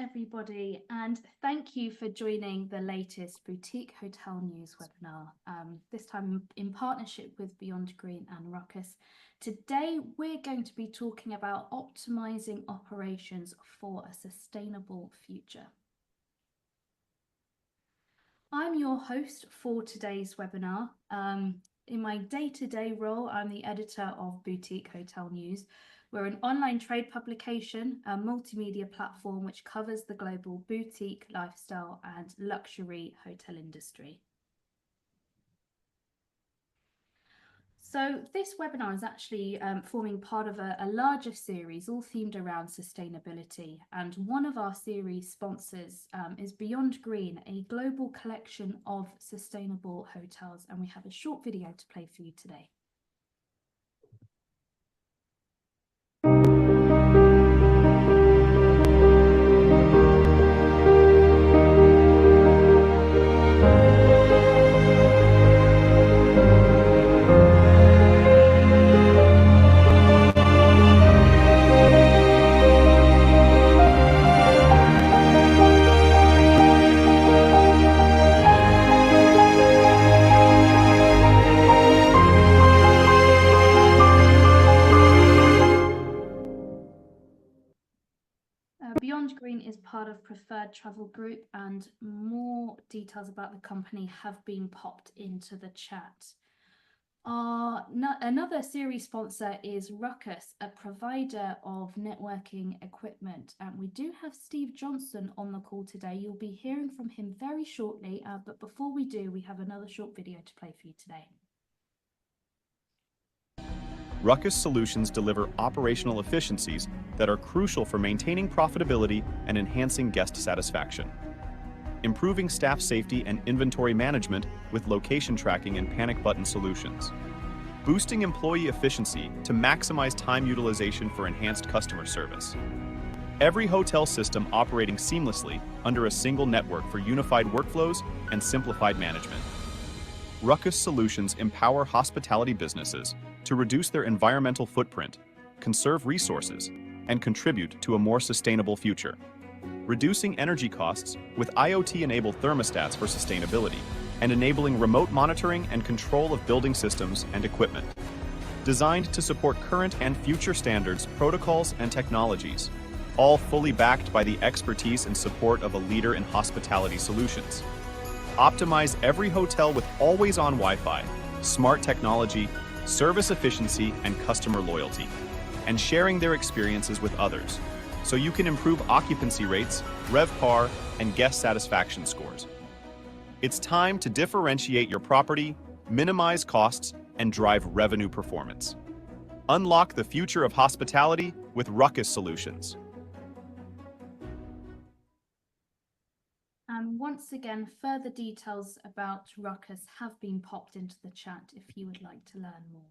everybody, and thank you for joining the latest Boutique Hotel News webinar, this time in partnership with Beyond Green and Ruckus. Today, we're going to be talking about optimizing operations for a sustainable future. I'm your host for today's webinar. In my day-to-day role, I'm the editor of Boutique Hotel News. We're an online trade publication, a multimedia platform which covers the global boutique, lifestyle and luxury hotel industry. So this webinar is actually forming part of a larger series all themed around sustainability. And one of our series sponsors is Beyond Green, a global collection of sustainable hotels. And we have a short video to play for you today. Beyond Green is part of Preferred Travel Group, and more details about the company have been popped into the chat. Another series sponsor is Ruckus, a provider of networking equipment. And we do have Steve Johnson on the call today. You'll be hearing from him very shortly. But before we do, we have another short video to play for you today. Ruckus solutions deliver operational efficiencies that are crucial for maintaining profitability and enhancing guest satisfaction. Improving staff safety and inventory management with location tracking and panic button solutions. Boosting employee efficiency to maximize time utilization for enhanced customer service. Every hotel system operating seamlessly under a single network for unified workflows and simplified management. Ruckus solutions empower hospitality businesses to reduce their environmental footprint, conserve resources, and contribute to a more sustainable future. Reducing energy costs with IoT-enabled thermostats for sustainability, and enabling remote monitoring and control of building systems and equipment. Designed to support current and future standards, protocols, and technologies, all fully backed by the expertise and support of a leader in hospitality solutions. Optimize every hotel with always-on Wi-Fi, smart technology, service efficiency, and customer loyalty, and sharing their experiences with others, so you can improve occupancy rates, RevPAR, and guest satisfaction scores. It's time to differentiate your property, minimize costs, and drive revenue performance. Unlock the future of hospitality with Ruckus Solutions. Once again, further details about Ruckus have been popped into the chat if you would like to learn more.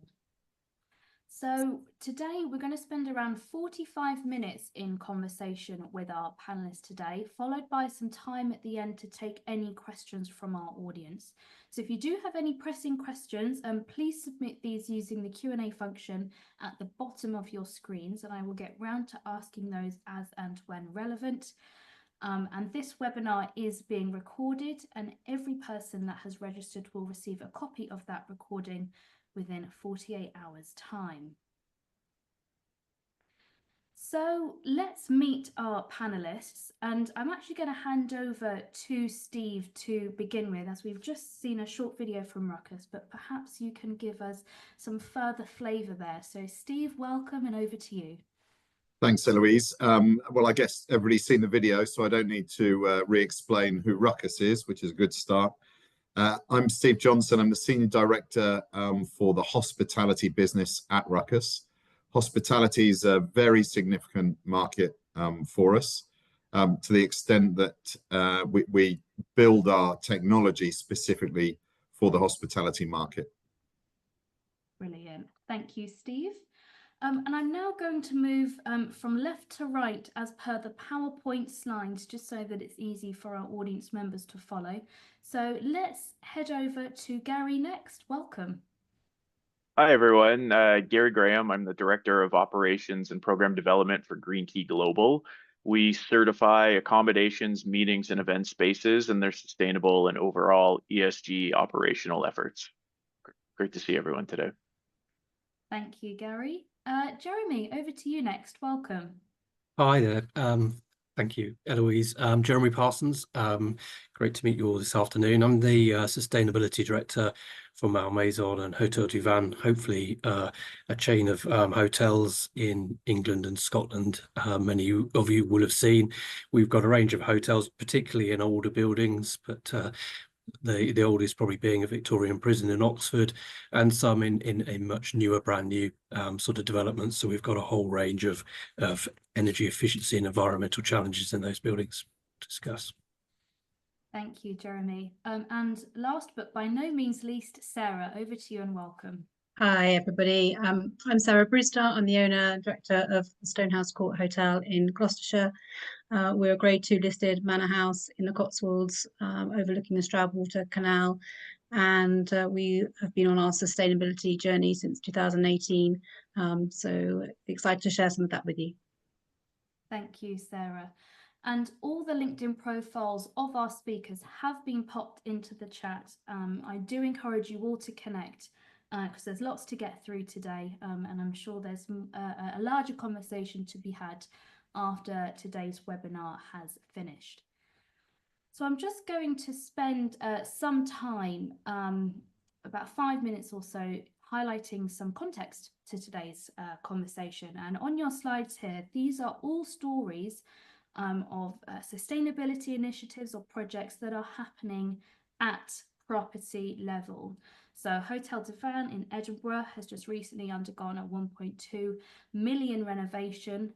So today we're going to spend around 45 minutes in conversation with our panelists today, followed by some time at the end to take any questions from our audience. So if you do have any pressing questions, please submit these using the Q&A function at the bottom of your screens, and I will get round to asking those as and when relevant. And this webinar is being recorded, and every person that has registered will receive a copy of that recording within 48 hours time. So let's meet our panelists, and I'm actually going to hand over to Steve to begin with, as we've just seen a short video from Ruckus, but perhaps you can give us some further flavour there. So Steve, welcome, and over to you. Thanks, Eloise. Well, I guess everybody's seen the video, so I don't need to re-explain who Ruckus is, which is a good start. I'm Steve Johnson. I'm the Senior Director for the hospitality business at Ruckus. Hospitality is a very significant market for us, to the extent that we build our technology specifically for the hospitality market. Brilliant. Thank you, Steve. And I'm now going to move from left to right as per the PowerPoint slides, just so that it's easy for our audience members to follow. So let's head over to Gary next. Welcome. Hi, everyone. Gary Graham. I'm the Director of Operations and Program Development for Green Key Global. We certify accommodations, meetings, and event spaces and their sustainable and overall ESG operational efforts. Great to see everyone today. Thank you, Gary. Jeremy, over to you next. Welcome. Hi there. Thank you, Eloise. Jeremy Parsons. Great to meet you all this afternoon. I'm the Sustainability Director for Malmaison and Hotel du Vin, hopefully a chain of hotels in England and Scotland. Many of you will have seen. We've got a range of hotels, particularly in older buildings, but the oldest probably being a Victorian prison in Oxford, and some in a much newer, brand new sort of developments. So we've got a whole range of energy efficiency and environmental challenges in those buildings to discuss. Thank you, Jeremy. And last but by no means least, Sarah, over to you and welcome. Hi, everybody. I'm Sarah Brewster. I'm the owner and director of the Stonehouse Court Hotel in Gloucestershire. We're a Grade 2 listed manor house in the Cotswolds, overlooking the Stroudwater Canal. And we have been on our sustainability journey since 2018. So excited to share some of that with you. Thank you, Sarah. And all the LinkedIn profiles of our speakers have been popped into the chat. I do encourage you all to connect because there's lots to get through today. And I'm sure there's a larger conversation to be had after today's webinar has finished. So I'm just going to spend some time, about 5 minutes or so, highlighting some context to today's conversation. And on your slides here, these are all stories of sustainability initiatives or projects that are happening at property level. So Hotel du Vin in Edinburgh has just recently undergone a 1.2 million renovation,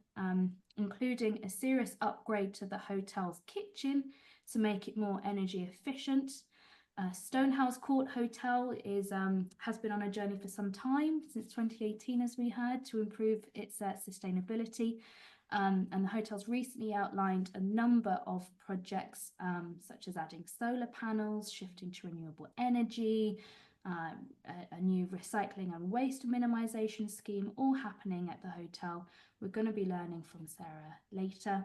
including a serious upgrade to the hotel's kitchen to make it more energy efficient. Stonehouse Court Hotel has been on a journey for some time, since 2018 as we heard, to improve its sustainability. And the hotel's recently outlined a number of projects such as adding solar panels, shifting to renewable energy, a new recycling and waste minimisation scheme, all happening at the hotel. We're going to be learning from Sarah later.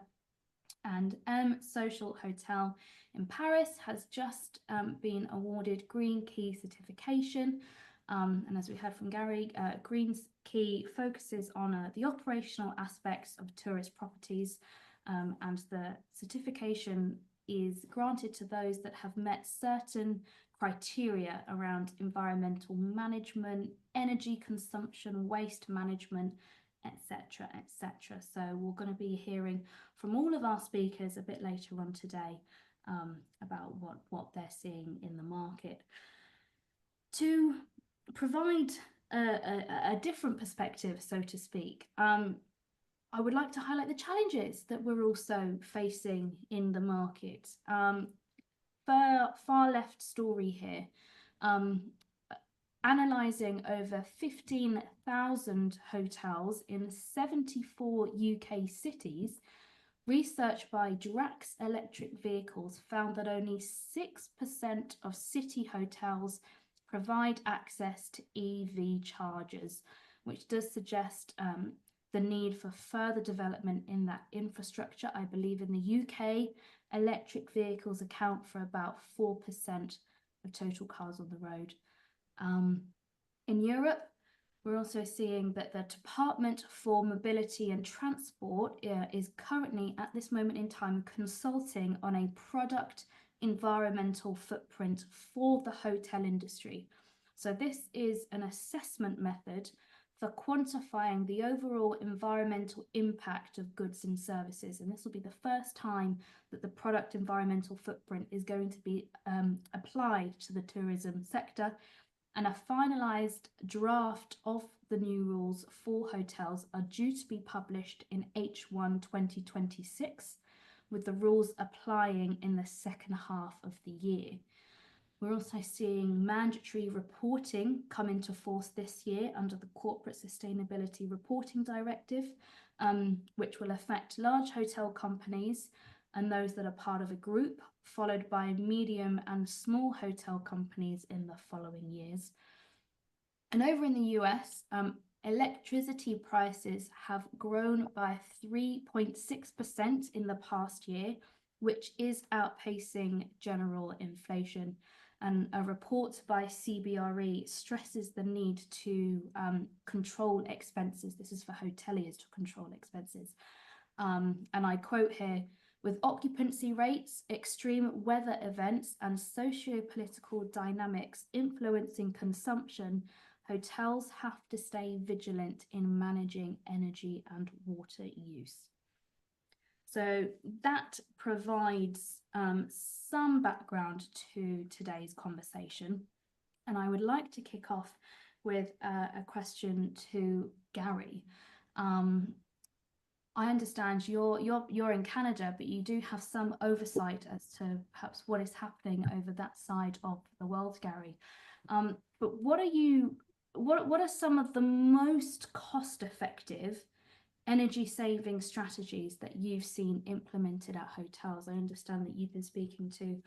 And Social Hotel in Paris has just been awarded Green Key certification. And as we heard from Gary, Green Key focuses on the operational aspects of tourist properties, and the certification is granted to those that have met certain criteria around environmental management, energy consumption, waste management, etc., etc. So we're going to be hearing from all of our speakers a bit later on today about what they're seeing in the market. To provide a different perspective, so to speak, I would like to highlight the challenges that we're also facing in the market. Far left story here, analysing over 15,000 hotels in 74 UK cities, research by Drax Electric Vehicles found that only 6% of city hotels provide access to EV chargers, which does suggest the need for further development in that infrastructure. I believe in the UK, electric vehicles account for about 4% of total cars on the road. In Europe, we're also seeing that the Department for Mobility and Transport is currently, at this moment in time, consulting on a product environmental footprint for the hotel industry. So this is an assessment method for quantifying the overall environmental impact of goods and services. And this will be the first time that the product environmental footprint is going to be applied to the tourism sector. And a finalised draft of the new rules for hotels are due to be published in H1 2026, with the rules applying in the second half of the year. We're also seeing mandatory reporting come into force this year under the Corporate Sustainability Reporting Directive, which will affect large hotel companies and those that are part of a group, followed by medium and small hotel companies in the following years. And over in the US, electricity prices have grown by 3.6% in the past year, which is outpacing general inflation. And a report by CBRE stresses the need to control expenses. This is for hoteliers to control expenses. And I quote here, with occupancy rates, extreme weather events, and socio-political dynamics influencing consumption, hotels have to stay vigilant in managing energy and water use. So that provides some background to today's conversation. And I would like to kick off with a question to Gary. I understand you're in Canada, but you do have some oversight as to perhaps what is happening over that side of the world, Gary. But what are some of the most cost-effective energy-saving strategies that you've seen implemented at hotels? I understand that you've been speaking to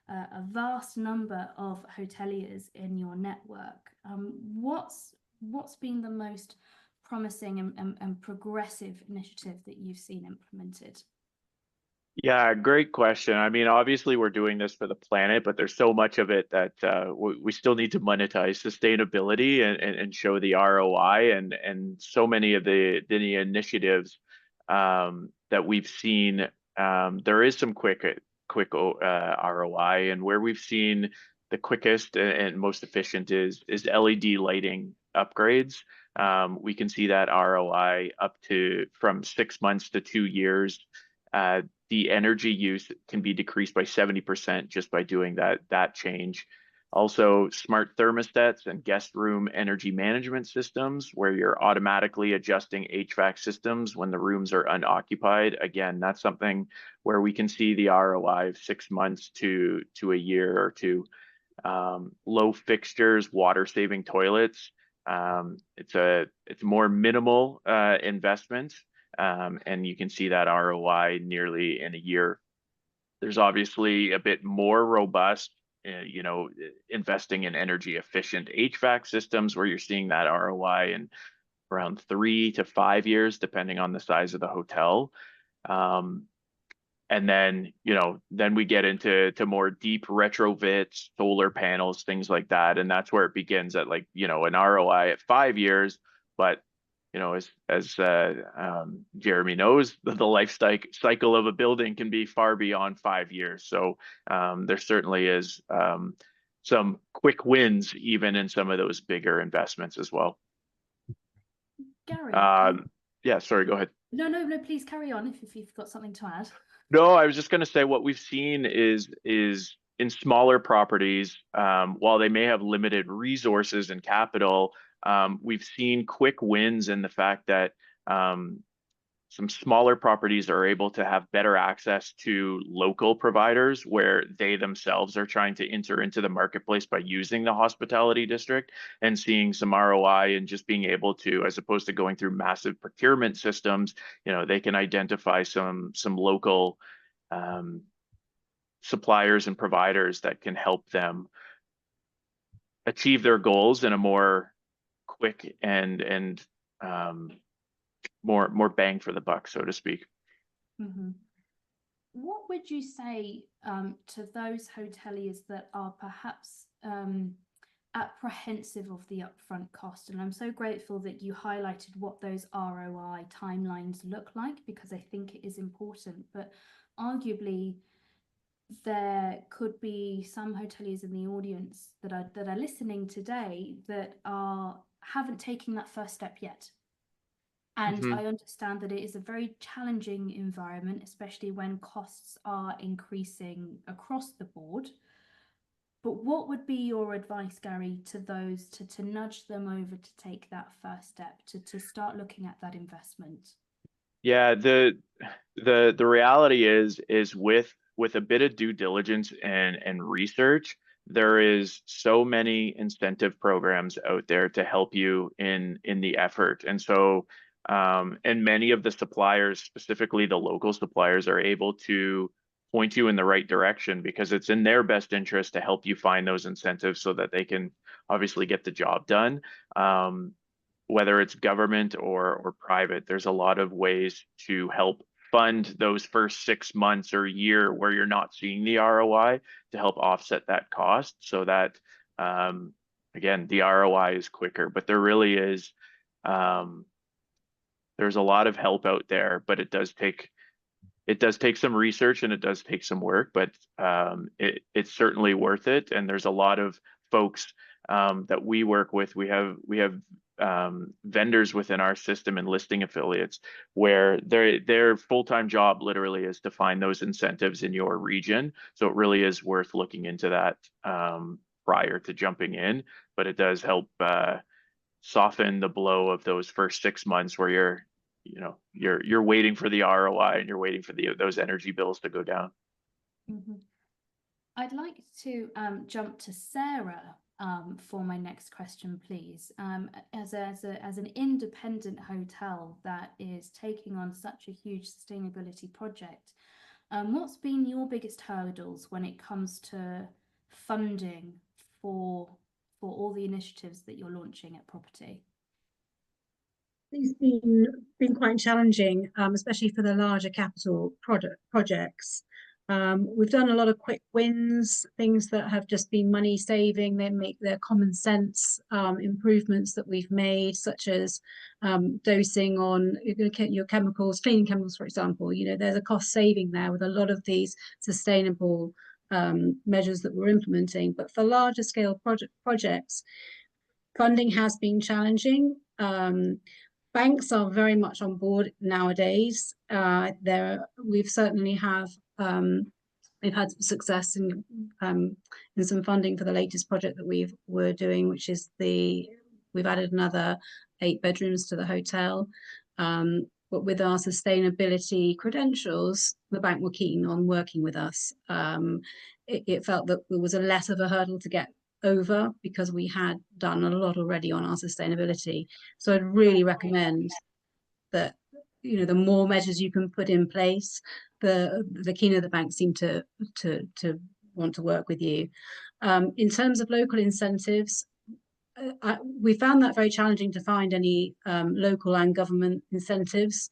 a vast number of hoteliers in your network. What's been the most promising and progressive initiative that you've seen implemented? Yeah, great question. I mean, obviously we're doing this for the planet, but there's so much of it that we still need to monetize sustainability and show the ROI, and so many of the initiatives that we've seen, there is some quick ROI, and where we've seen the quickest and most efficient is LED lighting upgrades. We can see that ROI up to from 6 months to 2 years. The energy use can be decreased by 70% just by doing that change. Also, smart thermostats and guest room energy management systems, where you're automatically adjusting HVAC systems when the rooms are unoccupied. Again, that's something where we can see the ROI of 6 months to a year or two. Low fixtures, water-saving toilets. It's a more minimal investment. And you can see that ROI nearly in a year. There's obviously a bit more robust, investing in energy efficient HVAC systems, where you're seeing that ROI in around 3 to 5 years, depending on the size of the hotel. And then we get into more deep retrofits, solar panels, things like that. And that's where it begins at an ROI at 5 years, but as Jeremy knows, the life cycle of a building can be far beyond 5 years. So there certainly is some quick wins even in some of those bigger investments as well. Gary, yeah, sorry, go ahead. No, please carry on if you've got something to add. No, I was just going to say what we've seen is in smaller properties, while they may have limited resources and capital, we've seen quick wins in the fact that some smaller properties are able to have better access to local providers, where they themselves are trying to enter into the marketplace by using the hospitality district, and seeing some ROI and just being able to, as opposed to going through massive procurement systems, they can identify some local suppliers and providers that can help them achieve their goals in a more quick and more bang for the buck, so to speak. Mm-hmm. What would you say to those hoteliers that are perhaps apprehensive of the upfront cost? And I'm so grateful that you highlighted what those ROI timelines look like, because I think it is important. But arguably, there could be some hoteliers in the audience that are listening today that haven't taken that first step yet. And I understand that it is a very challenging environment, especially when costs are increasing across the board. But what would be your advice, Gary, to those to nudge them over to take that first step, to start looking at that investment? Yeah, the reality is with a bit of due diligence and research, there is so many incentive programs out there to help you in the effort. And so and many of the suppliers, specifically the local suppliers, are able to point you in the right direction, because it's in their best interest to help you find those incentives so that they can obviously get the job done. whether it's government or private, there's a lot of ways to help fund those first 6 months or year where you're not seeing the ROI to help offset that cost, so that again, the ROI is quicker. But there really is there's a lot of help out there, but it does take some research and it does take some work, but it's certainly worth it. And there's a lot of folks that we work with. We have vendors within our system and listing affiliates where their full-time job literally is to find those incentives in your region. So it really is worth looking into that prior to jumping in, but it does help soften the blow of those first 6 months where you're waiting for the ROI and you're waiting for those energy bills to go down. Mm-hmm. I'd like to jump to Sarah for my next question, please. As an independent hotel that is taking on such a huge sustainability project, what's been your biggest hurdles when it comes to funding for all the initiatives that you're launching at Property? It's been quite challenging, especially for the larger capital projects. We've done a lot of quick wins, things that have just been money saving. They're common sense improvements that we've made, such as dosing on your chemicals, cleaning chemicals, for example. There's a cost saving there with a lot of these sustainable measures that we're implementing. But for larger scale projects, funding has been challenging. Banks are very much on board nowadays. We've had success in some funding for the latest project that we're doing, which is we've added another 8 bedrooms to the hotel. But with our sustainability credentials, the bank were keen on working with us. It felt that there was a less of a hurdle to get over because we had done a lot already on our sustainability. So I'd really recommend that the more measures you can put in place, the keener the banks seem to want to work with you. In terms of local incentives, we found that very challenging to find any local and government incentives.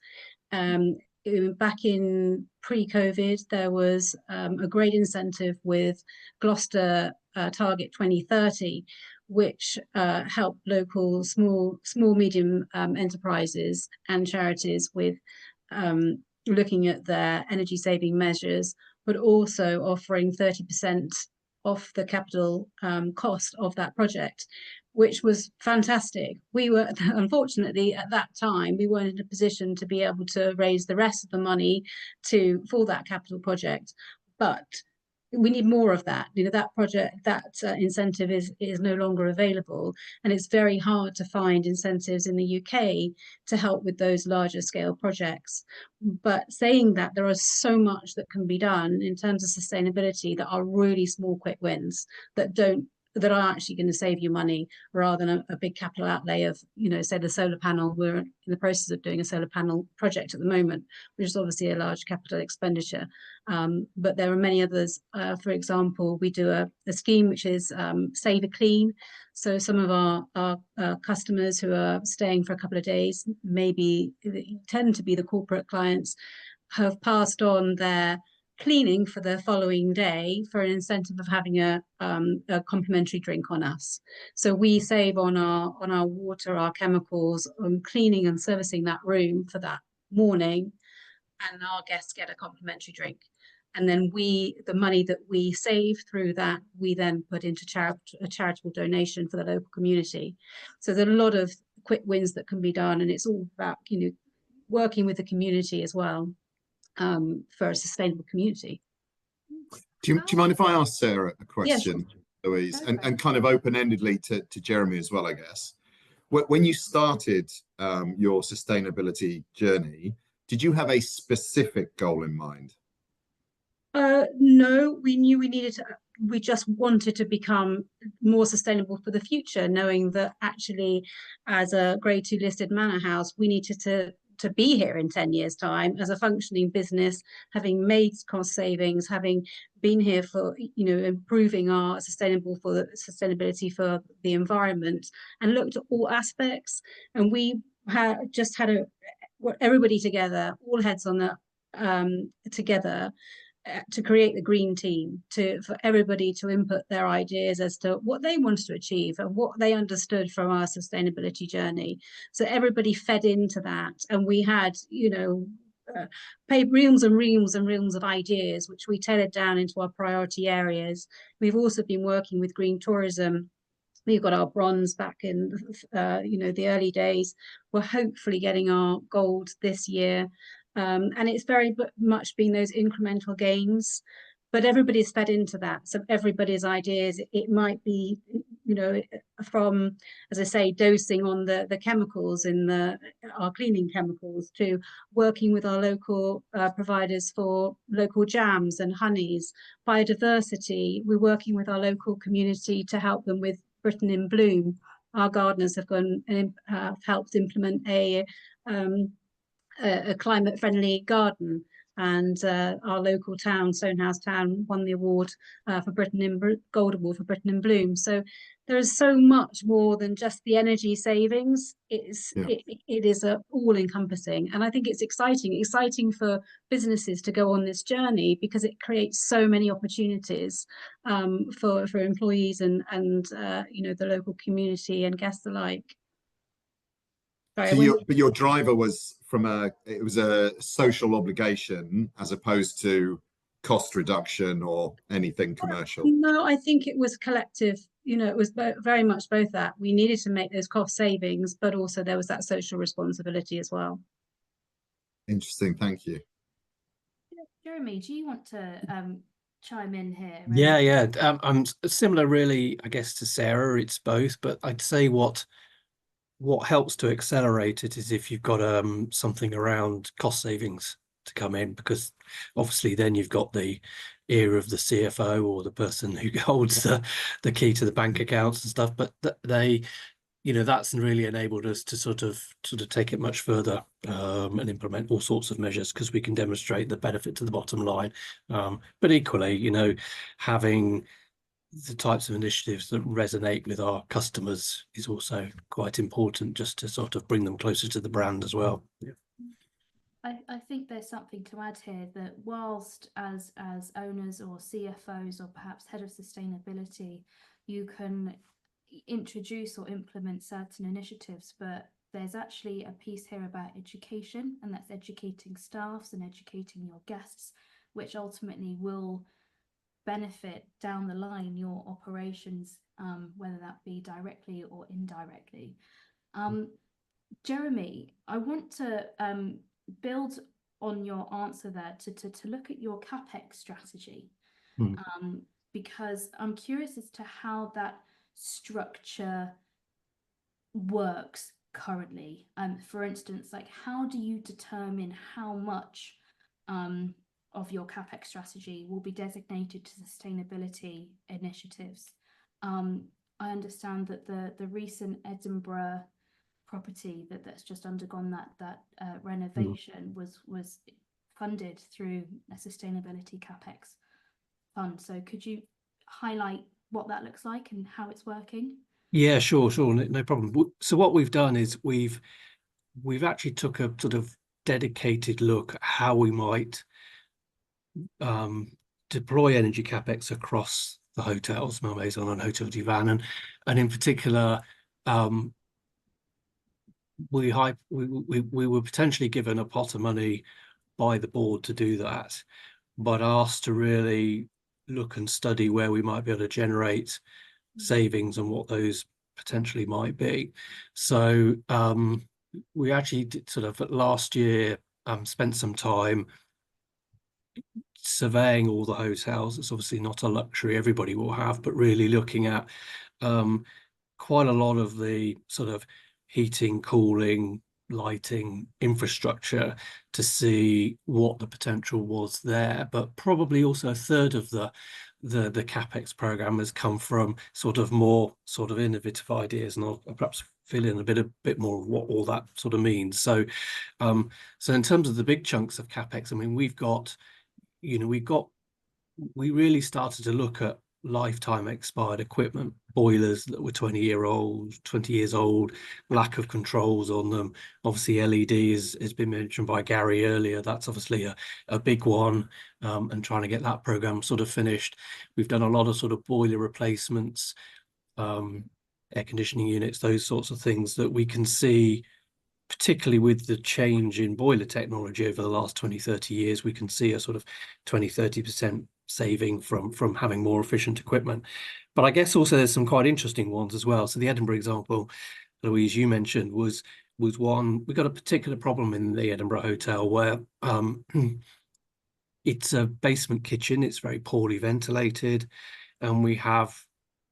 Back in pre-COVID, there was a great incentive with Gloucester Target 2030, which helped local small, medium enterprises and charities with looking at their energy saving measures, but also offering 30% off the capital cost of that project, which was fantastic. We were, unfortunately, at that time, we weren't in a position to be able to raise the rest of the money for that capital project, but we need more of that. That incentive is no longer available, and it's very hard to find incentives in the UK to help with those larger scale projects. But saying that, there is so much that can be done in terms of sustainability that are really small, quick wins that are actually going to save you money rather than a big capital outlay of, say the solar panel. We're in the process of doing a solar panel project at the moment, which is obviously a large capital expenditure. But there are many others. For example, we do a scheme which is Save a Clean. So some of our customers who are staying for a couple of days, maybe tend to be the corporate clients, have passed on their cleaning for the following day for an incentive of having a complimentary drink on us. So we save on our water, our chemicals, on cleaning and servicing that room for that morning, and our guests get a complimentary drink. And then the money that we save through that, we then put into a charitable donation for the local community. So there's a lot of quick wins that can be done, and it's all about working with the community as well. For a sustainable community. Do you mind if I ask Sarah a question, Yes. Louise, and kind of open-endedly to Jeremy as well, I guess. When you started your sustainability journey, did you have a specific goal in mind? No, we knew we just wanted to become more sustainable for the future, knowing that actually as a grade 2 listed manor house, we needed to to be here in 10 years' time as a functioning business, having made cost savings, having been here for, improving our sustainability for the environment, and looked at all aspects. And we just had everybody together, all heads on the together, to create the green team, for everybody to input their ideas as to what they wanted to achieve and what they understood from our sustainability journey. So everybody fed into that, and we had, reams and reams and reams of ideas, which we tailored down into our priority areas. We've also been working with green tourism. We've got our bronze back in, the early days. We're hopefully getting our gold this year. And it's very much been those incremental gains, but everybody's fed into that. So everybody's ideas, it might be, from, as I say, dosing on the chemicals in our cleaning chemicals, to working with our local providers for local jams and honeys, biodiversity. We're working with our local community to help them with Britain in Bloom. Our gardeners have gone and helped implement a climate-friendly garden, and our local town, Stonehouse Town, won the award for Gold Award for Britain in Bloom. So there is so much more than just the energy savings. It is all-encompassing, and I think it's exciting for businesses to go on this journey, because it creates so many opportunities for employees and the local community and guests alike. So but your driver was it was a social obligation as opposed to cost reduction or anything commercial? No, I think it was collective. It was very much both that. We needed to make those cost savings, but also there was that social responsibility as well. Interesting, thank you. Jeremy, do you want to chime in here? Yeah. I'm similar, really, I guess, to Sarah. It's both, but I'd say what helps to accelerate it is if you've got something around cost savings to come in, because obviously then you've got the ear of the CFO or the person who holds the key to the bank accounts and stuff, but that's really enabled us to sort of take it much further and implement all sorts of measures, because we can demonstrate the benefit to the bottom line. But equally, having the types of initiatives that resonate with our customers is also quite important, just to sort of bring them closer to the brand as well. Yeah. I think there's something to add here, that whilst as owners or CFOs or perhaps head of sustainability, you can introduce or implement certain initiatives, but there's actually a piece here about education, and that's educating staffs and educating your guests, which ultimately will benefit down the line your operations, whether that be directly or indirectly. Jeremy, I want to build on your answer there to look at your CapEx strategy, because I'm curious as to how that structure works currently. For instance, like, how do you determine how much of your CapEx strategy will be designated to sustainability initiatives? I understand that the recent Edinburgh property that's just undergone that renovation was funded through a sustainability CapEx fund. So could you highlight what that looks like and how it's working? Yeah, sure, no problem. So what we've done is we've actually took a sort of dedicated look at how we might deploy energy CapEx across the hotels, Malmaison and Hotel du Vin, and in particular, we were potentially given a pot of money by the board to do that, but asked to really look and study where we might be able to generate savings and what those potentially might be. So we actually did sort of last year spent some time surveying all the hotels. It's obviously not a luxury everybody will have, but really looking at quite a lot of the sort of heating, cooling, lighting infrastructure to see what the potential was there. But probably also a third of the CapEx program has come from sort of more sort of innovative ideas, and I'll perhaps fill in a bit more of what all that sort of means. So so in terms of the big chunks of CapEx, I mean, we really started to look at lifetime expired equipment, boilers that were 20 years old, lack of controls on them. Obviously LED has been mentioned by Gary earlier. That's obviously a big one, and trying to get that program sort of finished. We've done a lot of sort of boiler replacements, air conditioning units, those sorts of things that we can see, particularly with the change in boiler technology over the last 20-30 years. We can see a sort of 20-30% saving from having more efficient equipment. But I guess also there's some quite interesting ones as well. So the Edinburgh example, Eloise, you mentioned, was one. We got a particular problem in the Edinburgh hotel where it's a basement kitchen. It's very poorly ventilated, and we have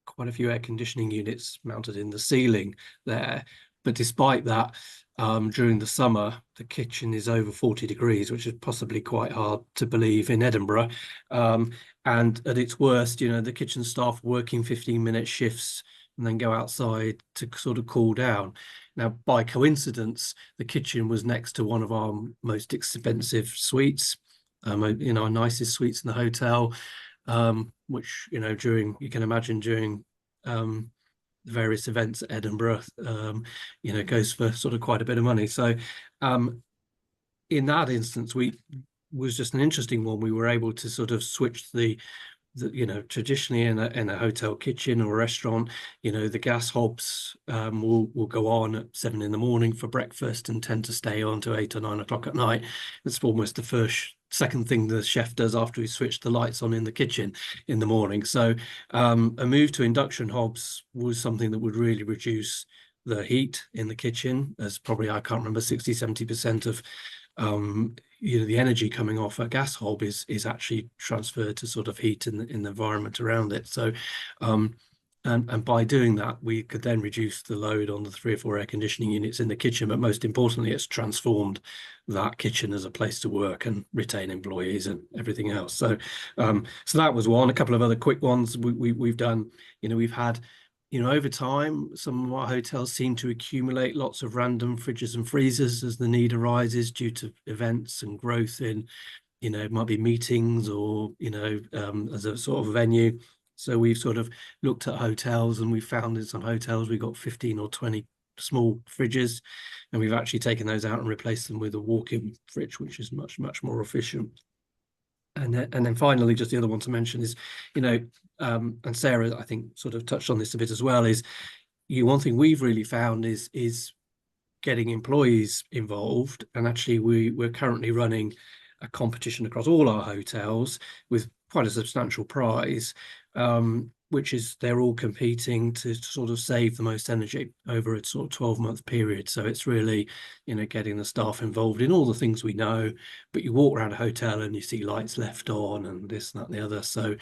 quite a few air conditioning units mounted in the ceiling there. But despite that, during the summer, the kitchen is over 40 degrees, which is possibly quite hard to believe in Edinburgh. And at its worst, you know, the kitchen staff working 15-minute shifts and then go outside to sort of cool down. Now, by coincidence, the kitchen was next to one of our most expensive suites, you know, our nicest suites in the hotel, which, you know, you can imagine during various events at Edinburgh, you know, goes for sort of quite a bit of money. So in that instance, was just an interesting one. We were able to sort of switch the you know, traditionally in a hotel kitchen or a restaurant, you know, the gas hobs will go on at 7 in the morning for breakfast and tend to stay on to 8 or 9 o'clock at night. It's almost the second thing the chef does after he switched the lights on in the kitchen in the morning. So a move to induction hobs was something that would really reduce the heat in the kitchen, as probably, I can't remember, 60-70% of you know, the energy coming off a gas hob is actually transferred to sort of heat in the environment around it. So and by doing that, we could then reduce the load on the 3 or 4 air conditioning units in the kitchen. But most importantly, it's transformed that kitchen as a place to work and retain employees and everything else. So so that was one. A couple of other quick ones we've done. You know, we've had, you know, over time, some of our hotels seem to accumulate lots of random fridges and freezers as the need arises due to events and growth in, you know, it might be meetings or, you know, as a sort of venue. So we've sort of looked at hotels, and we found in some hotels we've got 15 or 20 small fridges, and we've actually taken those out and replaced them with a walk-in fridge, which is much more efficient. And then finally, just the other one to mention is, you know, and Sarah, I think, sort of touched on this a bit as well, is one thing we've really found is getting employees involved. And actually, we're currently running a competition across all our hotels with quite a substantial prize, which is they're all competing to sort of save the most energy over a sort of 12-month period. So it's really, you know, getting the staff involved in all the things we know, but you walk around a hotel and you see lights left on and this, that, and the other. So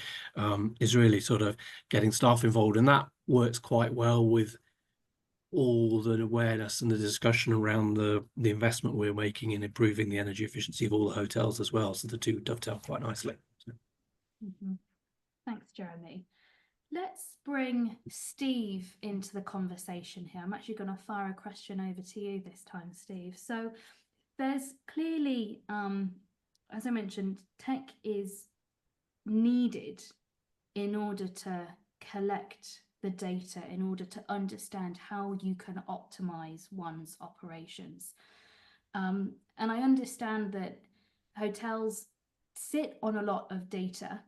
it's really sort of getting staff involved, and that works quite well with all the awareness and the discussion around the investment we're making in improving the energy efficiency of all the hotels as well. So the two dovetail quite nicely. Thanks, Jeremy. Let's bring Steve into the conversation here. I'm actually going to fire a question over to you this time, Steve. So there's clearly, as I mentioned, tech is needed in order to collect the data, in order to understand how you can optimize one's operations. And I understand that hotels sit on a lot of data,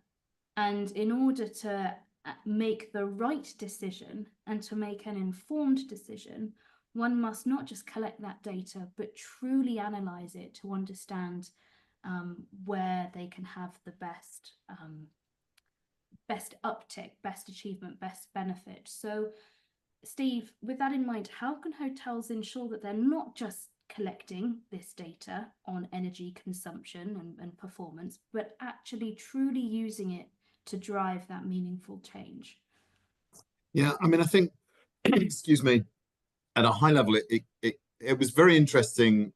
and in order to make the right decision and to make an informed decision, one must not just collect that data, but truly analyze it to understand where they can have the best uptick, best achievement, best benefit. So, Steve, with that in mind, how can hotels ensure that they're not just collecting this data on energy consumption and performance, but actually truly using it to drive that meaningful change? Yeah, I mean, I think, excuse me, at a high level, it was very interesting,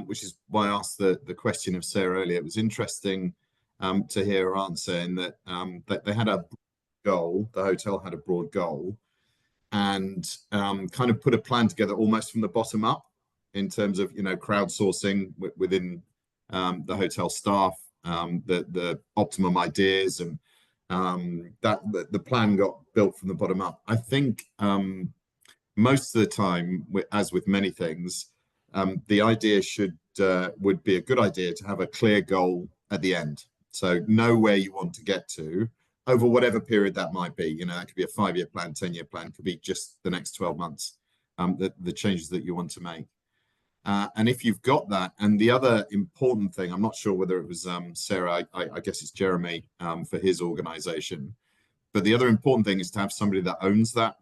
which is why I asked the question of Sarah earlier. It was interesting to hear her answer in that they had a goal, the hotel had a broad goal, and kind of put a plan together almost from the bottom up in terms of, you know, crowdsourcing within the hotel staff, the optimum ideas, and that the plan got built from the bottom up. I think most of the time, as with many things, the idea would be a good idea to have a clear goal at the end. So know where you want to get to over whatever period that might be. You know, that could be a 5-year plan, 10-year plan, could be just the next 12 months, the changes that you want to make. And if you've got that, and the other important thing, I'm not sure whether it was Sarah, I guess it's Jeremy for his organization, but the other important thing is to have somebody that owns that,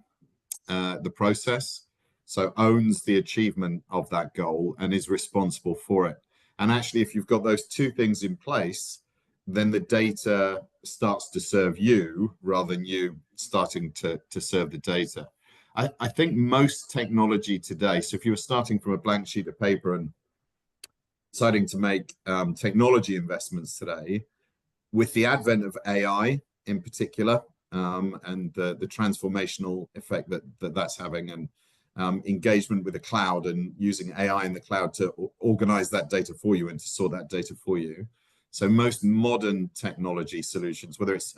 the process, so owns the achievement of that goal and is responsible for it. And actually, if you've got those two things in place, then the data starts to serve you rather than you starting to serve the data. I think most technology today, so if you were starting from a blank sheet of paper and deciding to make technology investments today, with the advent of AI in particular, and the transformational effect that's having, and engagement with the cloud and using AI in the cloud to organize that data for you and to sort that data for you. So most modern technology solutions, whether it's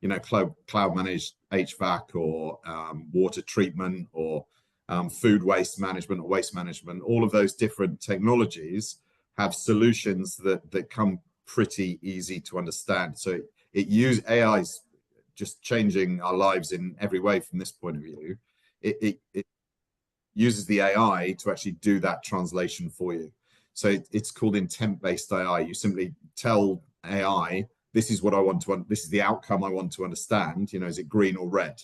you know, cloud managed HVAC or water treatment or food waste management or waste management, all of those different technologies have solutions that come pretty easy to understand. So it uses AI's just changing our lives in every way from this point of view. It uses the AI to actually do that translation for you. So it's called intent-based AI. You simply tell AI, this is what I want to, this is the outcome I want to understand. You know, is it green or red?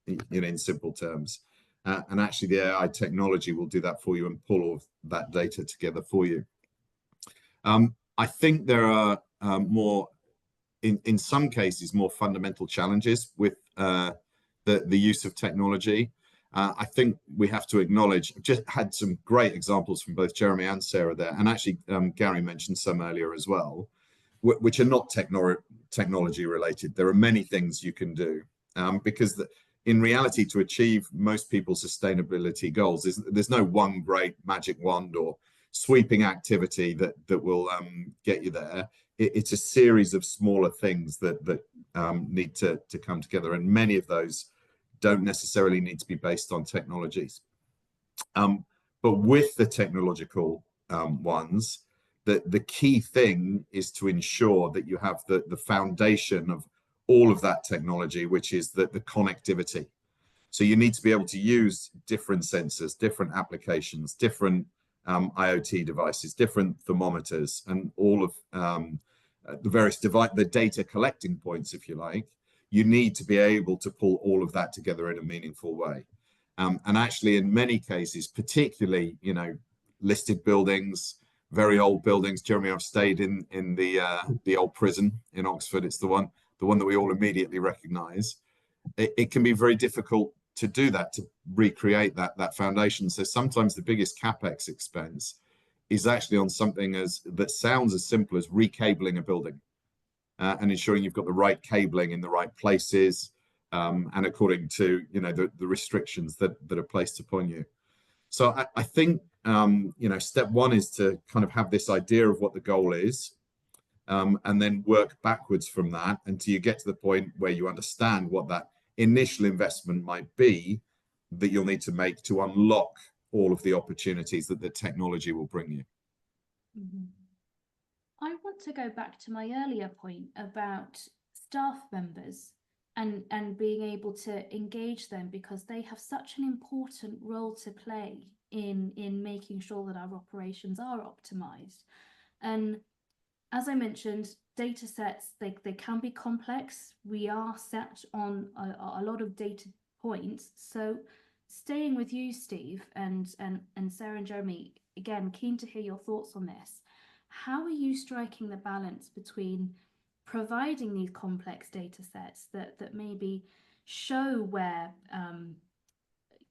You know, in simple terms. And actually the AI technology will do that for you and pull all of that data together for you. I think there are more, in some cases, more fundamental challenges with the use of technology. I think we have to acknowledge, just had some great examples from both Jeremy and Sarah there, and actually Gary mentioned some earlier as well, which are not technology related. There are many things you can do, because in reality, to achieve most people's sustainability goals, there's no one great magic wand or sweeping activity that will get you there. It's a series of smaller things that need to come together, and many of those don't necessarily need to be based on technologies. But with the technological ones, the key thing is to ensure that you have the foundation of all of that technology, which is the connectivity. So you need to be able to use different sensors, different applications, different IoT devices, different thermometers, and all of the various the data collecting points, if you like. You need to be able to pull all of that together in a meaningful way. And actually, in many cases, particularly, you know, listed buildings, very old buildings. Jeremy, I've stayed in the old prison in Oxford. It's the one that we all immediately recognise. It can be very difficult to do that, to recreate that foundation. So sometimes the biggest capex expense is actually on something that sounds as simple as recabling a building. And ensuring you've got the right cabling in the right places, and according to, you know, the restrictions that are placed upon you. So I think, you know, step one is to kind of have this idea of what the goal is, and then work backwards from that until you get to the point where you understand what that initial investment might be that you'll need to make to unlock all of the opportunities that the technology will bring you. Mm-hmm. I want to go back to my earlier point about staff members and being able to engage them, because they have such an important role to play in making sure that our operations are optimized. And as I mentioned, data sets, they can be complex. We are set on a lot of data points. So staying with you, Steve, and Sarah and Jeremy, again, keen to hear your thoughts on this. How are you striking the balance between providing these complex data sets that maybe show where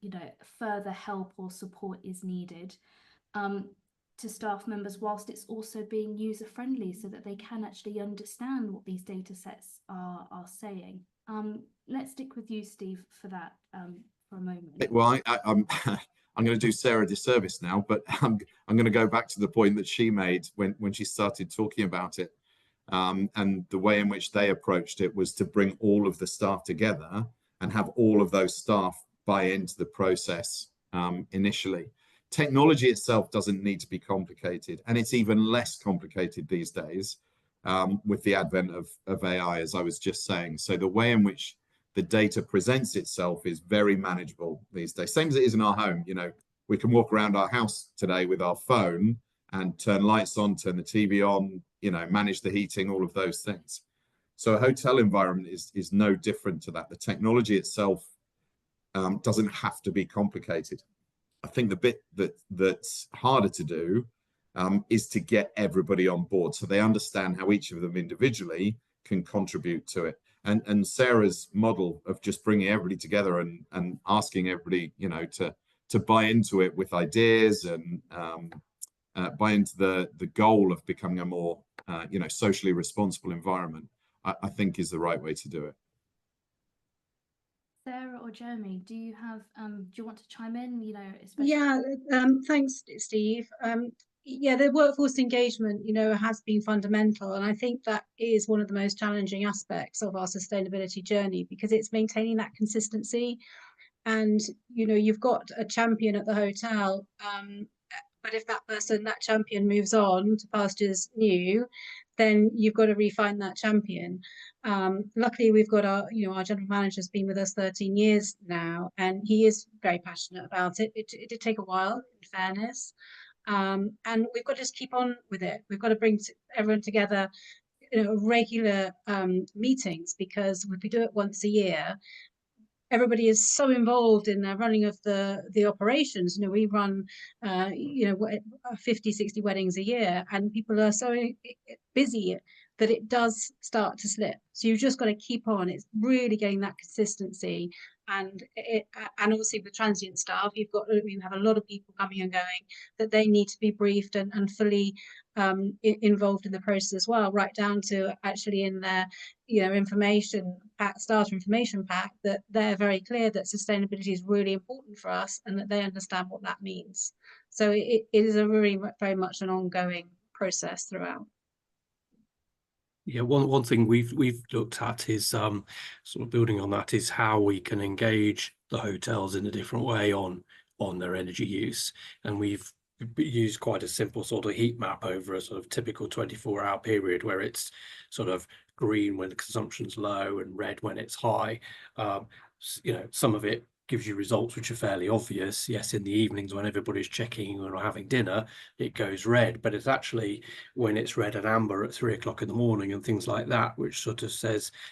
you know, further help or support is needed, to staff members whilst it's also being user friendly so that they can actually understand what these data sets are saying. Let's stick with you, Steve, for that for a moment. Well, I'm I'm going to do Sarah a disservice now, but I'm going to go back to the point that she made when she started talking about it. And the way in which they approached it was to bring all of the staff together and have all of those staff buy into the process initially. Technology itself doesn't need to be complicated, and it's even less complicated these days with the advent of AI, as I was just saying. So the way in which the data presents itself is very manageable these days. Same as it is in our home. You know, we can walk around our house today with our phone and turn lights on, turn the TV on, you know, manage the heating, all of those things. So a hotel environment is no different to that. The technology itself doesn't have to be complicated. I think the bit that's harder to do is to get everybody on board so they understand how each of them individually can contribute to it. And Sarah's model of just bringing everybody together and asking everybody, you know, to buy into it with ideas and buy into the goal of becoming a more, you know, socially responsible environment, I think is the right way to do it. Sarah or Jeremy, do you want to chime in? You know, especially. Yeah, thanks, Steve. Yeah, the workforce engagement, you know, has been fundamental, and I think that is one of the most challenging aspects of our sustainability journey, because it's maintaining that consistency. And you know, you've got a champion at the hotel, but if that champion moves on to pastures new, then you've got to refine that champion. Luckily, we've got our general manager's been with us 13 years now, and he is very passionate about it. It did take a while, in fairness. And we've got to just keep on with it. We've got to bring everyone together, you know, regular meetings, because if we do it once a year, everybody is so involved in the running of the operations. You know, we run 50, 60 weddings a year, and people are so busy that it does start to slip. So you've just got to keep on. It's really getting that consistency. And obviously with transient staff, you have a lot of people coming and going, that they need to be briefed and fully involved in the process as well, right down to actually in their information pack, starter information pack, that they're very clear that sustainability is really important for us and that they understand what that means. So it is a really very much an ongoing process throughout. Yeah, one thing we've looked at is sort of building on that, is how we can engage the hotels in a different way on their energy use. And we've used quite a simple sort of heat map over a sort of typical 24-hour period, where it's sort of green when the consumption's low and red when it's high. You know, some of it gives you results which are fairly obvious. Yes, in the evenings when everybody's checking or having dinner, it goes red, but it's actually when it's red and amber at 3 o'clock in the morning and things like that, which sort of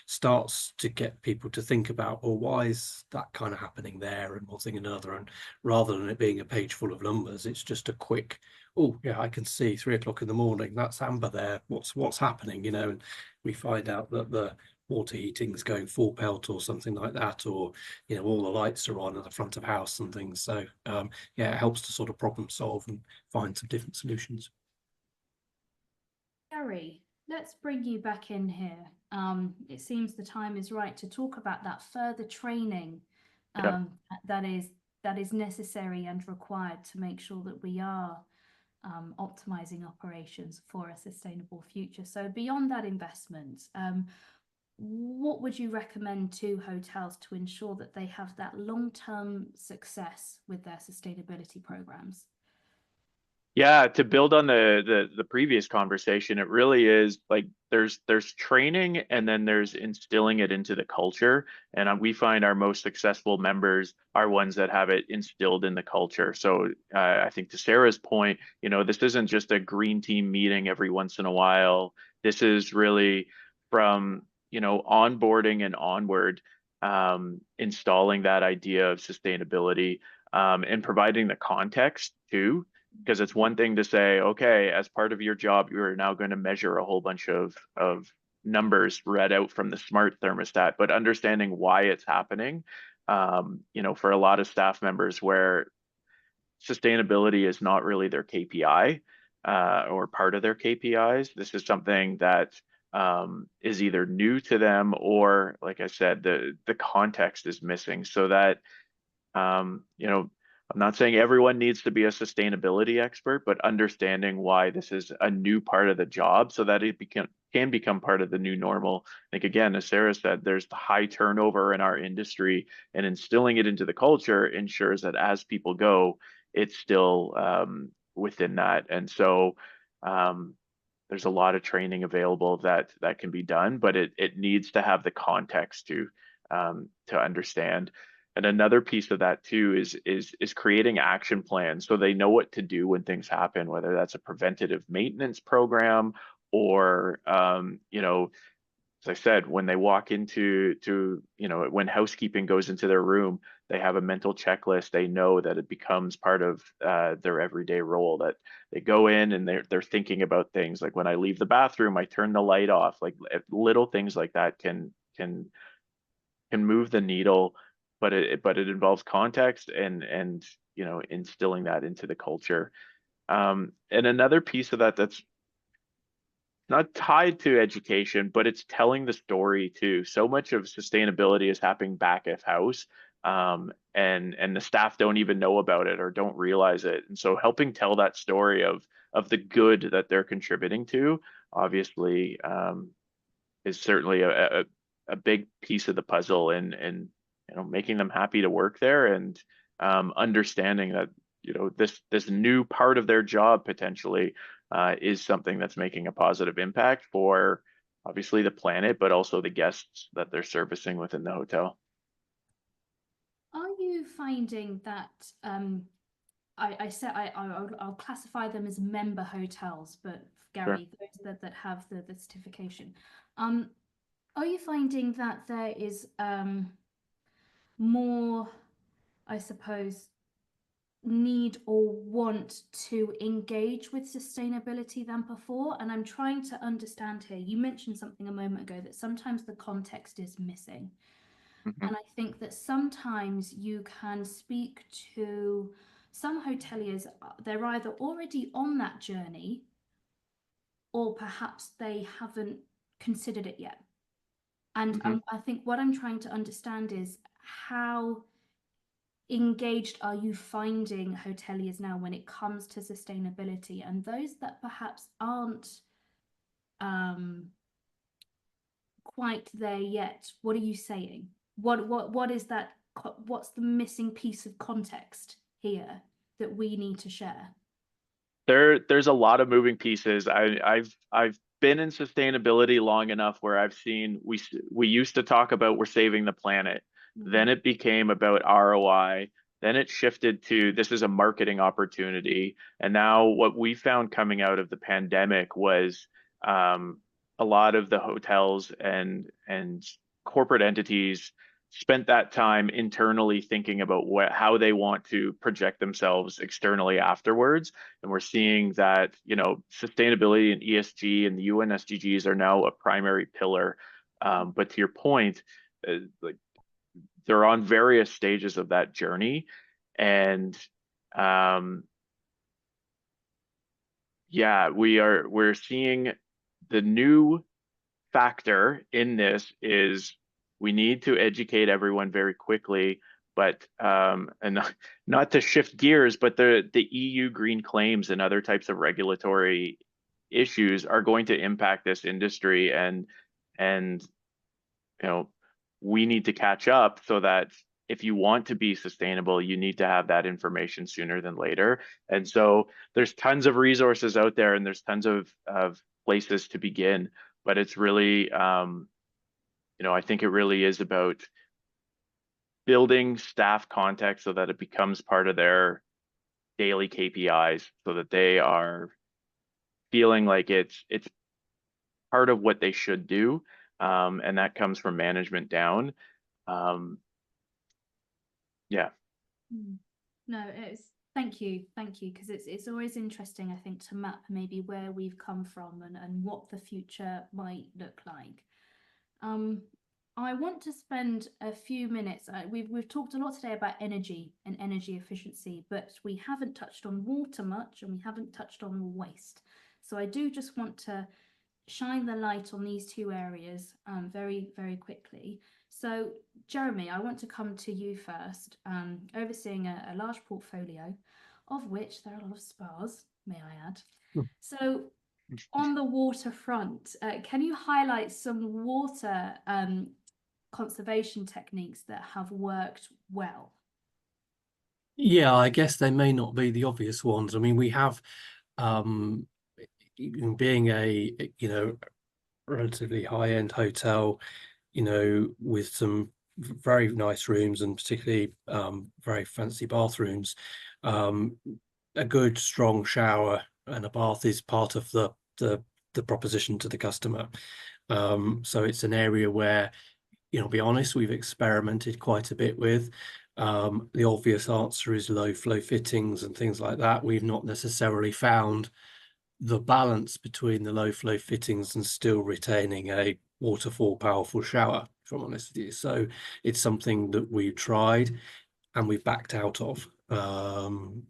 starts to get people to think about, well, why is that kind of happening there, and one thing and another. And rather than it being a page full of numbers, it's just a quick, oh yeah, I can see 3 o'clock in the morning, that's amber there, what's happening, you know. And we find out that the water heating is going full pelt or something like that, or you know, all the lights are on at the front of house and things. So yeah, it helps to sort of problem solve and find some different solutions. Gary, let's bring you back in here. It seems the time is right to talk about that further training that is necessary and required to make sure that we are optimizing operations for a sustainable future. So beyond that investment, what would you recommend to hotels to ensure that they have that long-term success with their sustainability programs? Yeah, to build on the previous conversation, it really is like there's training, and then there's instilling it into the culture. And we find our most successful members are ones that have it instilled in the culture. So I think to Sarah's point, you know, this isn't just a green team meeting every once in a while. This is really from, you know, onboarding and onward, installing that idea of sustainability, and providing the context too. Because it's one thing to say, okay, as part of your job, you're now going to measure a whole bunch of numbers read out from the smart thermostat, but understanding why it's happening. You know, for a lot of staff members where sustainability is not really their KPI, or part of their KPIs. This is something that is either new to them, or like I said, the context is missing, so that you know, I'm not saying everyone needs to be a sustainability expert, but understanding why this is a new part of the job so that it can become part of the new normal. I think, again, as Sarah said, there's the high turnover in our industry, and instilling it into the culture ensures that as people go, it's still within that. And so there's a lot of training available that can be done, but it needs to have the context to understand. And another piece of that too is creating action plans so they know what to do when things happen, whether that's a preventative maintenance program or you know, as I said, when they walk into you know, when housekeeping goes into their room, they have a mental checklist. They know that it becomes part of their everyday role, that they go in and they're thinking about things like, when I leave the bathroom, I turn the light off. Like little things like that can move the needle, but it involves context and you know, instilling that into the culture. And another piece of that that's not tied to education, but it's telling the story too. So much of sustainability is happening back at house, and the staff don't even know about it or don't realize it. And so helping tell that story of the good that they're contributing to, obviously, is certainly a big piece of the puzzle, and you know, making them happy to work there, and understanding that, you know, this new part of their job potentially is something that's making a positive impact for obviously the planet, but also the guests that they're servicing within the hotel. Are you finding that I'll classify them as member hotels, but Gary, Sure. those that have the certification, are you finding that there is more, I suppose, need or want to engage with sustainability than before? And I'm trying to understand here. You mentioned something a moment ago, that sometimes the context is missing. Mhm. And I think that sometimes you can speak to some hoteliers, they're either already on that journey, or perhaps they haven't considered it yet. And Mhm. I think what I'm trying to understand is, how engaged are you finding hoteliers now when it comes to sustainability? And those that perhaps aren't quite there yet, what are you saying? What is that? What's the missing piece of context here that we need to share? There's a lot of moving pieces. I've been in sustainability long enough where I've seen we used to talk about we're saving the planet. Then it became about ROI. Then it shifted to this is a marketing opportunity. And now what we found coming out of the pandemic was a lot of the hotels and corporate entities spent that time internally thinking about how they want to project themselves externally afterwards. And we're seeing that, you know, sustainability and ESG and the UN SDGs are now a primary pillar. But to your point, like, they're on various stages of that journey. And yeah, we're seeing the new factor in this is we need to educate everyone very quickly, but and not to shift gears, but the EU green claims and other types of regulatory issues are going to impact this industry, and you know, we need to catch up so that if you want to be sustainable, you need to have that information sooner than later. And so there's tons of resources out there, and there's tons of places to begin, but it's really, you know, I think it really is about building staff context so that it becomes part of their daily KPIs, so that they are feeling like it's part of what they should do. And that comes from management down. Yeah. No, thank you, because it's always interesting, I think, to map maybe where we've come from and what the future might look like. I want to spend a few minutes. We've talked a lot today about energy and energy efficiency, but we haven't touched on water much, and we haven't touched on waste. So I do just want to shine the light on these two areas very, very quickly. So Jeremy, I want to come to you first, overseeing a large portfolio, of which there are a lot of spas, may I add. So on the waterfront, can you highlight some water conservation techniques that have worked well? Yeah, I guess they may not be the obvious ones. I mean, we have, being a, relatively high-end hotel, with some very nice rooms and particularly very fancy bathrooms, a good strong shower and a bath is part of the proposition to the customer. So it's an area where, be honest, we've experimented quite a bit with. The obvious answer is low flow fittings and things like that. We've not necessarily found the balance between the low flow fittings and still retaining a waterfall powerful shower, if I'm honest with you. So it's something that we've tried and we've backed out of.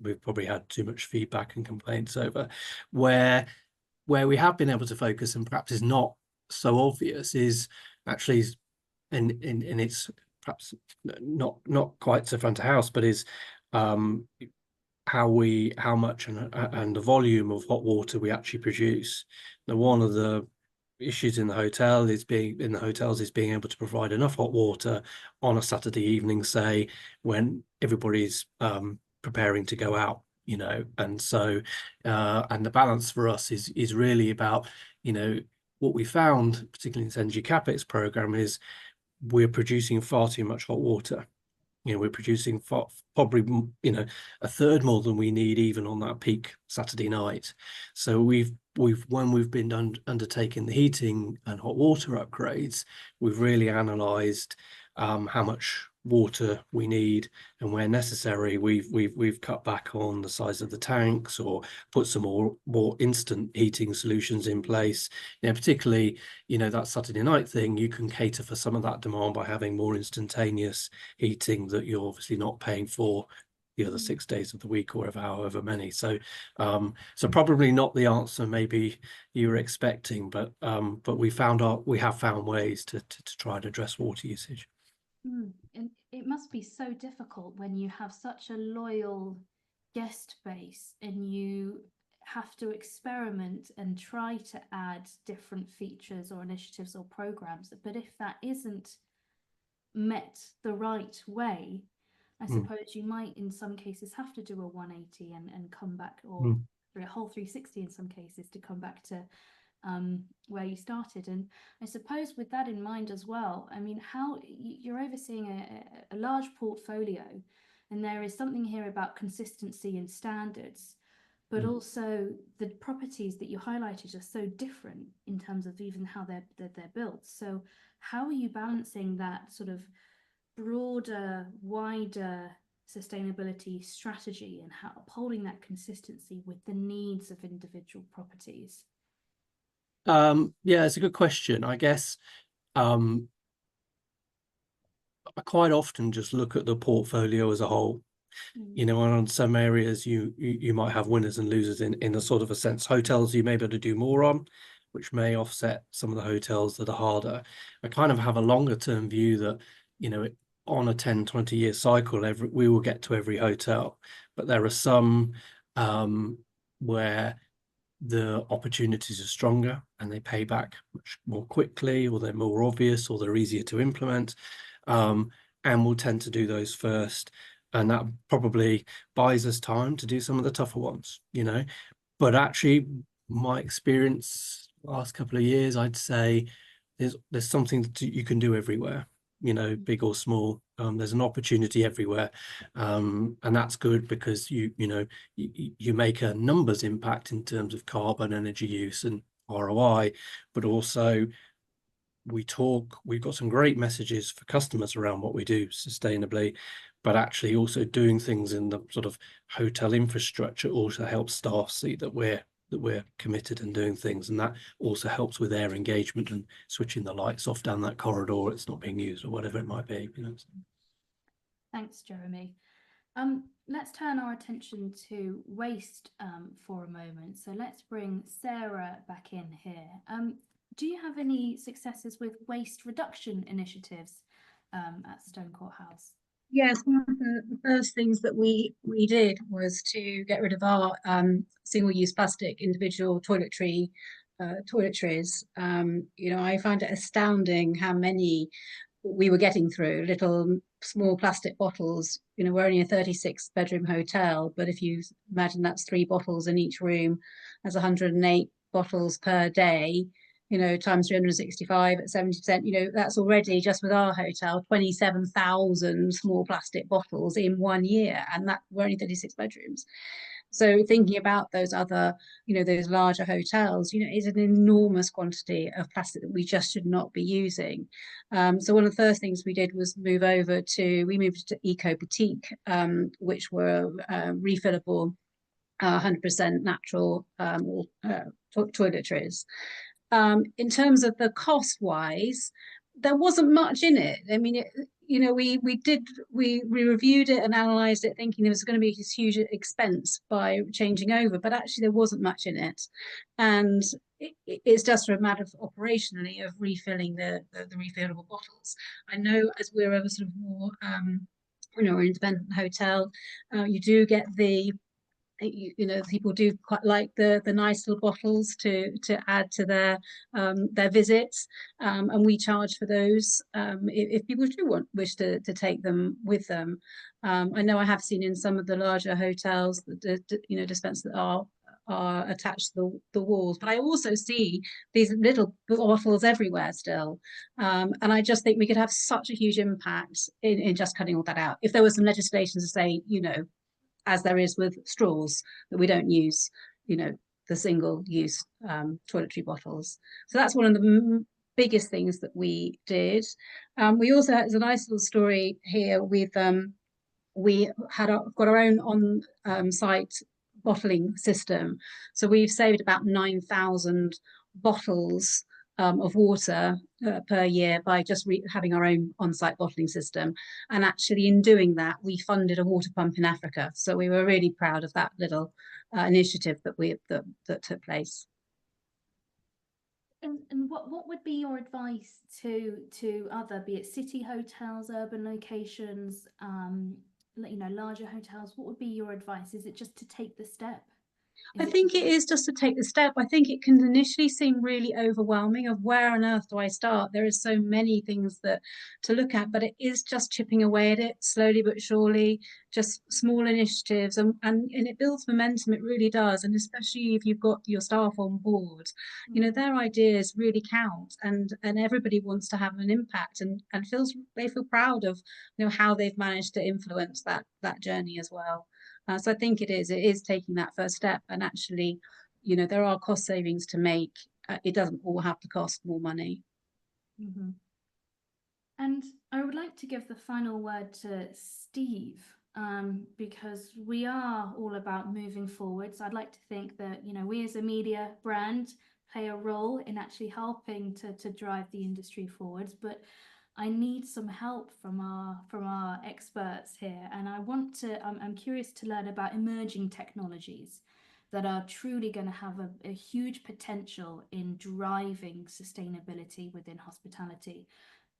We've probably had too much feedback and complaints over. Where we have been able to focus, and perhaps is not so obvious, is actually in its perhaps not quite so front of house, but is how much and the volume of hot water we actually produce. Now, one of the issues in the hotels is being able to provide enough hot water on a Saturday evening, say, when everybody's preparing to go out, and so and the balance for us is really about, what we found, particularly in this energy capex program, is we're producing far too much hot water. We're producing probably, a third more than we need even on that peak Saturday night. So when we've been undertaking the heating and hot water upgrades, we've really analysed how much water we need, and where necessary, we've cut back on the size of the tanks or put some more instant heating solutions in place. Particularly, that Saturday night thing, you can cater for some of that demand by having more instantaneous heating that you're obviously not paying for the other 6 days of the week, or however many. So probably not the answer maybe you were expecting, but we have found ways to try and address water usage. And it must be so difficult when you have such a loyal guest base and you have to experiment and try to add different features or initiatives or programs. But if that isn't met the right way, I suppose you might in some cases have to do a 180 and come back, or a whole 360 in some cases, to come back to where you started. And I suppose with that in mind as well, I mean, how you're overseeing a large portfolio, and there is something here about consistency and standards, but also the properties that you highlighted are so different in terms of even how they're built. So how are you balancing that sort of broader, wider sustainability strategy and how upholding that consistency with the needs of individual properties? Yeah, it's a good question. I guess I quite often just look at the portfolio as a whole. And on some areas you might have winners and losers in a sort of a sense. Hotels you may be able to do more on, which may offset some of the hotels that are harder. I kind of have a longer term view that, on a 10-20 year cycle, we will get to every hotel, but there are some where the opportunities are stronger and they pay back much more quickly, or they're more obvious, or they're easier to implement, and we'll tend to do those first, and that probably buys us time to do some of the tougher ones. But actually, my experience last couple of years, I'd say there's something that you can do everywhere, big or small. There's an opportunity everywhere, and that's good because you make a numbers impact in terms of carbon, energy use, and ROI, but also we've got some great messages for customers around what we do sustainably, but actually also doing things in the sort of hotel infrastructure also helps staff see that we're that we're committed and doing things, and that also helps with their engagement and switching the lights off down that corridor it's not being used or whatever it might be, you know. Thanks, Jeremy. Let's turn our attention to waste for a moment. So let's bring Sarah back in here. Do you have any successes with waste reduction initiatives at Stone Court House? Yes, one of the first things that we did was to get rid of our single-use plastic individual toiletries. You know, I found it astounding how many we were getting through, little small plastic bottles. You know, we're only a 36-bedroom hotel, but if you imagine that's 3 bottles in each room, that's 108 bottles per day. You know, times 365 at 70%, you know, that's already, just with our hotel, 27,000 small plastic bottles in 1 year, and that we're only 36 bedrooms. So thinking about those other, you know, those larger hotels, you know, is an enormous quantity of plastic that we just should not be using. So one of the first things we did was we moved to Eco Boutique, which were refillable, 100% natural toiletries. In terms of the cost wise, there wasn't much in it. I mean, you know, we reviewed it and analysed it, thinking there was going to be this huge expense by changing over, but actually there wasn't much in it, and it's just a matter of operationally of refilling the refillable bottles. I know as we're a sort of more, you know, independent hotel, you do get the, you know, people do quite like the nice little bottles to add to their visits, and we charge for those if people do wish to take them with them. I know I have seen in some of the larger hotels that you know, dispensers that are attached to the walls, but I also see these little bottles everywhere still, and I just think we could have such a huge impact in just cutting all that out if there was some legislation to say, you know, as there is with straws, that we don't use, you know, the single-use toiletry bottles. So that's one of the biggest things that we did. We also had, there's a nice little story here with, we had got our own on-site bottling system. So we've saved about 9,000 bottles of water per year by just having our own on-site bottling system. And actually in doing that, we funded a water pump in Africa. So we were really proud of that little initiative that took place. And what would be your advice to other, be it city hotels, urban locations, you know, larger hotels? What would be your advice? Is it just to take the step? I think it is just to take the step. I think it can initially seem really overwhelming of where on earth do I start? There are so many things to look at, but it is just chipping away at it slowly but surely, just small initiatives, and it builds momentum. It really does. And especially if you've got your staff on board, you know, their ideas really count, and everybody wants to have an impact and they feel proud of, you know, how they've managed to influence that journey as well. So I think it is taking that first step, and actually, you know, there are cost savings to make. It doesn't all have to cost more money. Mm-hmm. And I would like to give the final word to Steve, because we are all about moving forward. So I'd like to think that, you know, we as a media brand play a role in actually helping to drive the industry forwards, but I need some help from our experts here, and I'm curious to learn about emerging technologies that are truly going to have a huge potential in driving sustainability within hospitality.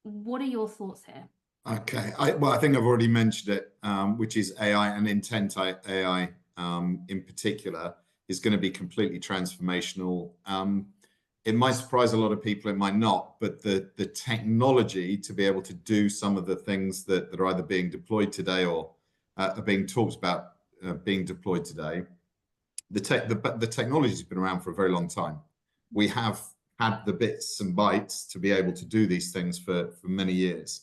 What are your thoughts here? Okay, well, I think I've already mentioned it, which is AI, and intent AI in particular is going to be completely transformational. It might surprise a lot of people, it might not, but the technology to be able to do some of the things that are either being deployed today or are being talked about being deployed today, the technology has been around for a very long time. We have had the bits and bytes to be able to do these things for many years.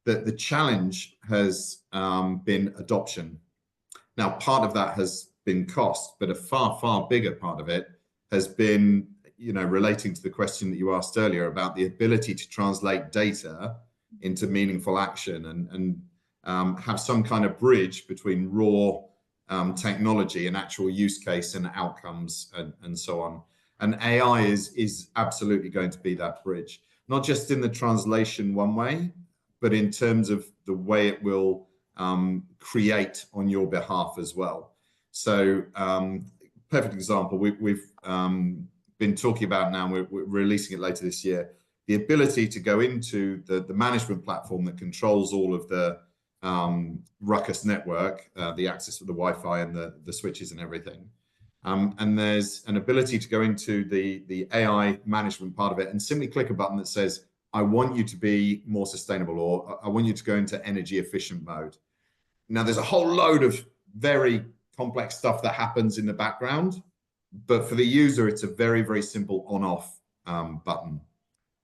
The challenge has been adoption. Now, part of that has been cost, but a far, far bigger part of it has been, you know, relating to the question that you asked earlier about the ability to translate data into meaningful action and have some kind of bridge between raw technology and actual use case and outcomes and so on. And AI is absolutely going to be that bridge, not just in the translation one way, but in terms of the way it will create on your behalf as well. So perfect example, we've been talking about now, we're releasing it later this year, the ability to go into the management platform that controls all of the Ruckus network, the access to the Wi-Fi and the switches and everything. And there's an ability to go into the AI management part of it and simply click a button that says, I want you to be more sustainable, or I want you to go into energy efficient mode. Now, there's a whole load of very complex stuff that happens in the background, but for the user, it's a very, very simple on-off button.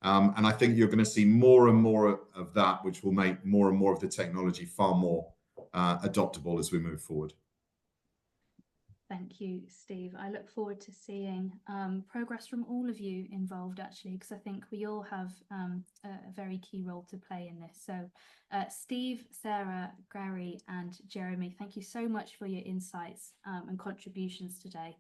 And I think you're going to see more and more of that, which will make more and more of the technology far more adoptable as we move forward. Thank you, Steve. I look forward to seeing progress from all of you involved, actually, because I think we all have a very key role to play in this. So Steve, Sarah, Gary and Jeremy, thank you so much for your insights and contributions today.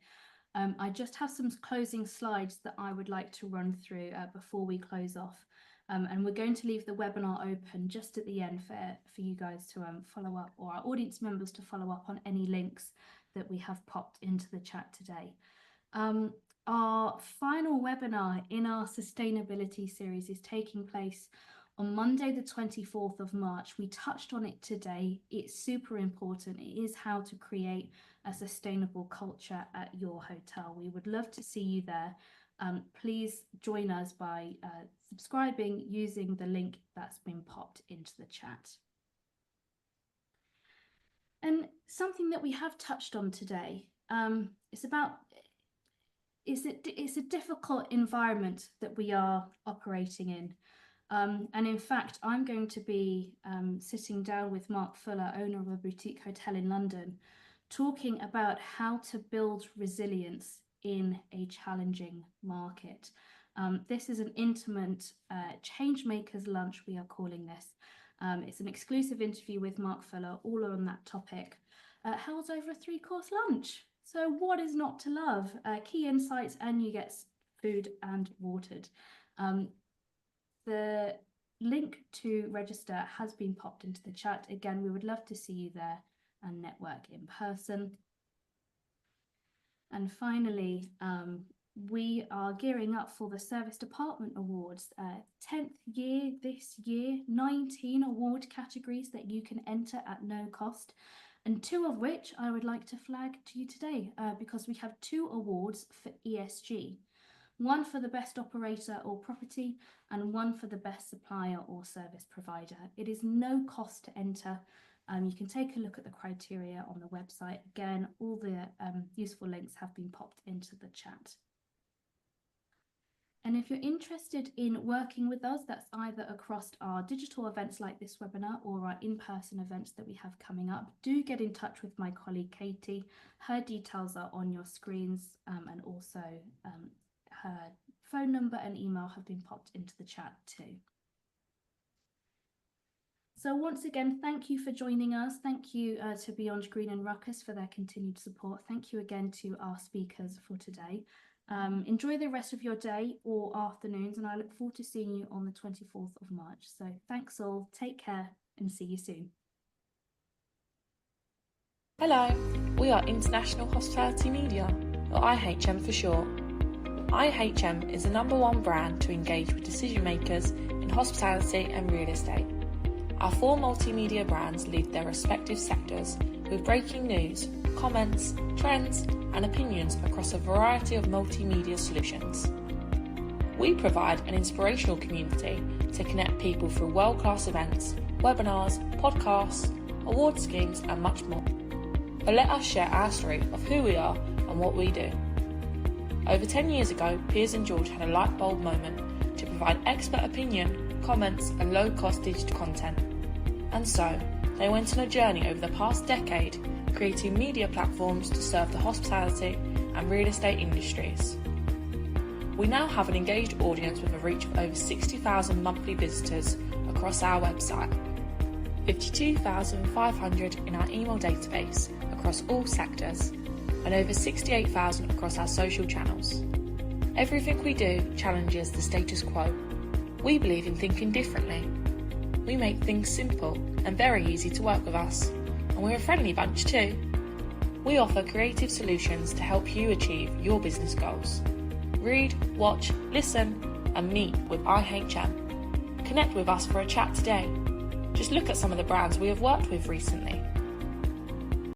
I just have some closing slides that I would like to run through before we close off. And we're going to leave the webinar open just at the end for you guys to follow up, or our audience members to follow up on any links that we have popped into the chat today. Our final webinar in our sustainability series is taking place on Monday, the 24th of March. We touched on it today. It's super important. It is how to create a sustainable culture at your hotel. We would love to see you there. Please join us by subscribing using the link that's been popped into the chat. And something that we have touched on today is it's a difficult environment that we are operating in. And in fact, I'm going to be sitting down with Mark Fuller, owner of a boutique hotel in London, talking about how to build resilience in a challenging market. This is an intimate change makers lunch, we are calling this. It's an exclusive interview with Mark Fuller, all on that topic, held over a 3-course lunch. So what is not to love? Key insights, and you get food and watered. The link to register has been popped into the chat. Again, we would love to see you there and network in person. And finally, we are gearing up for the Service Department Awards, 10th year this year, 19 award categories that you can enter at no cost, and 2 of which I would like to flag to you today because we have 2 awards for ESG. One for the best operator or property and one for the best supplier or service provider. It is no cost to enter. You can take a look at the criteria on the website. Again, all the useful links have been popped into the chat. And if you're interested in working with us, that's either across our digital events like this webinar or our in-person events that we have coming up, do get in touch with my colleague Katie. Her details are on your screens, and also her phone number and email have been popped into the chat too. So once again, thank you for joining us. Thank you to Beyond Green and Ruckus for their continued support. Thank you again to our speakers for today. Enjoy the rest of your day or afternoons, and I look forward to seeing you on the 24th of March. So thanks all, take care and see you soon. Hello, we are International Hospitality Media, or IHM for short. IHM is the #1 brand to engage with decision makers in hospitality and real estate. Our 4 multimedia brands lead their respective sectors with breaking news, comments, trends and opinions across a variety of multimedia solutions. We provide an inspirational community to connect people through world-class events, webinars, podcasts, award schemes and much more. But let us share our story of who we are and what we do. Over 10 years ago, Piers and George had a light bulb moment to provide expert opinion, comments and low-cost digital content. And so, they went on a journey over the past decade, creating media platforms to serve the hospitality and real estate industries. We now have an engaged audience with a reach of over 60,000 monthly visitors across our website, 52,500 in our email database across all sectors and over 68,000 across our social channels. Everything we do challenges the status quo. We believe in thinking differently. We make things simple and very easy to work with us, and we're a friendly bunch too. We offer creative solutions to help you achieve your business goals. Read, watch, listen, and meet with IHM. Connect with us for a chat today. Just look at some of the brands we have worked with recently.